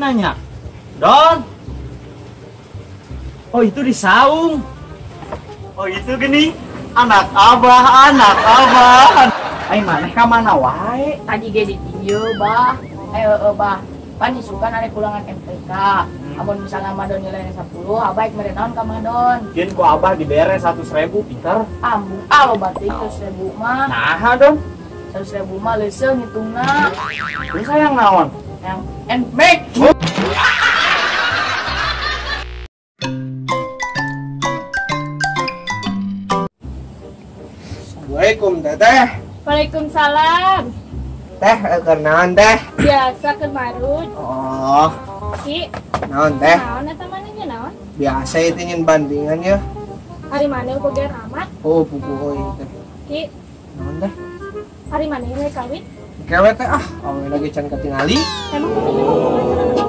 nanya? Don? Oh itu di saung. Oh itu gini. Anak abah. Ay maneh ka mana wae? Tadi ge di dieu, Bah. Bah. Pan isukan ada pulangan MTK. Amun misalnya Madon nilainya 10, abah mere naon ka Madon? Yen ku abah dibere 100.000 pinter. Ambu, lo berarti 100.000 mah. Nah, Don. 100.000 mah leuseuh ngitungna. Terus sayang naon? Yang NMAX. Assalamualaikum teteh. Waalaikumsalam. Teh kenaon teh? Biasa ke Marut. Oh, Ki, naon teh? naon eta manehnya naon? Biasa itu nyen bandingan ya. Hari maneh boga ramat. Oh, pupuhoy teh. Ki, Naon teh? hari maneh we kawin? Kewe teh awe lagi can katingali. Emang kumaha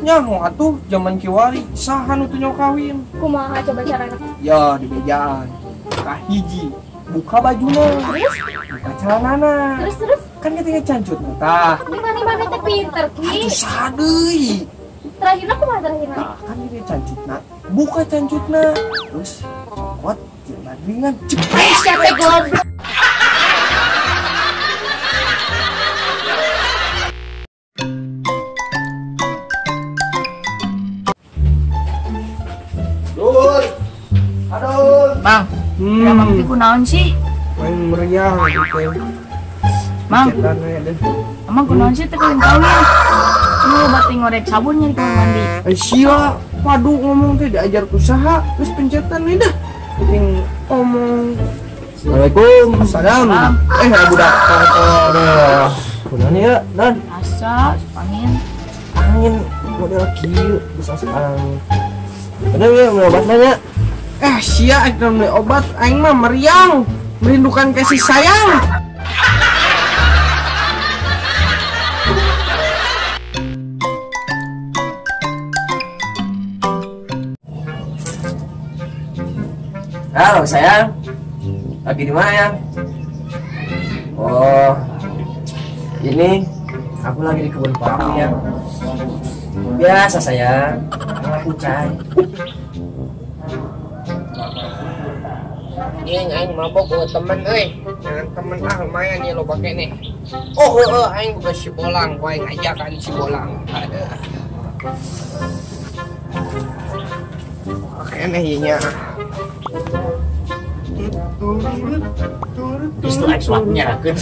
Nyaho atuh zaman kiwari saha nu teu nyaho kawin. kumaha coba carana? Ya di bejaan. Kahiji buka bajuna, Terus, buka celanana. terus. Kan ketika cancut tah. Ini maneh teh pinter, Ki. Atuh saha deui. Terakhirna kumaha terakhirna? Nah, kan ini cancutna. Buka cancutna. Terus cokot jeung ringan cepet. Siapa goblok? Dul. Aduh. Bang, emang ti kunaon sih? Main meriah gitu. Mang, Cetan we deh. emang kunaon sih teh kawin? Ini obat ngorek sabunnya di kamar mandi. Sia, padu ngomong teh diajar usaha, terus pencetan nih dah. Ting ngomong. Assalamualaikum. Assalam. Budak kantor. Kunaon ya, Dan? Asa, angin. Angin model kieu bisa sekarang. Ada ya obat nanya. Sia aja beli obat aing mah meriang, merindukan kasih sayang. Halo sayang, lagi di mana ya? Oh, ini aku lagi di kebun papi ya. Biasa sayang, kucai. Aing mabok buat temen jangan temen lumayan ya lo pakai nih. Oh aing bukan si bolang, gua aing ajakan si bolang. Ada. Oke nih nya. Justru aing suap nyerakeun.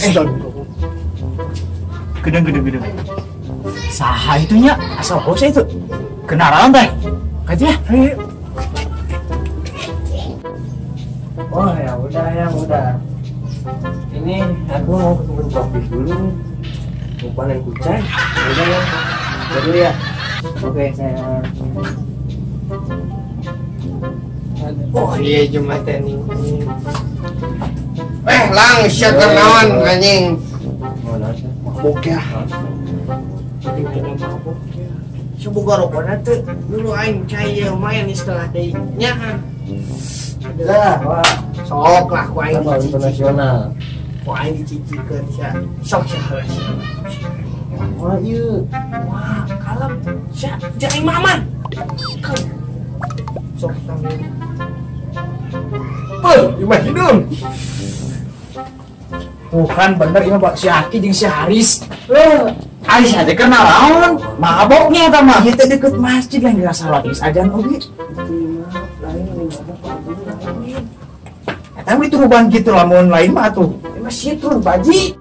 Gedeng. Saha itunya? Asal bose itu. Kenalan teh. Kajian. Oh ya udah. Ini aku mau ke kebun kopi dulu, mau panen kucai. Udah ya, dulu ya. Oke sayang. Oh iya cuma tani. Lang siat naon anjing. Oh nasi. Mabok ya. Mabok ya. Semoga rokoknya tuh dulu aing cai lumayan istilah deui nya. Dah, wah, Sok lah ku aing sama internasional. ku aing dicicikeun sia. Sok sia. Wah iya. Wah, kalem. Sia, jangan maman. Sok tangan. Imah hidung. Bukan bener ini Pak si Aki jeung si Haris. Haris ada kenalan, maboknya eta mah. Ieu teh deket masjid lain dirasa salat ajan oge. Eta mah dituruban kitu lamun lain mah atuh. Masjid turun baji.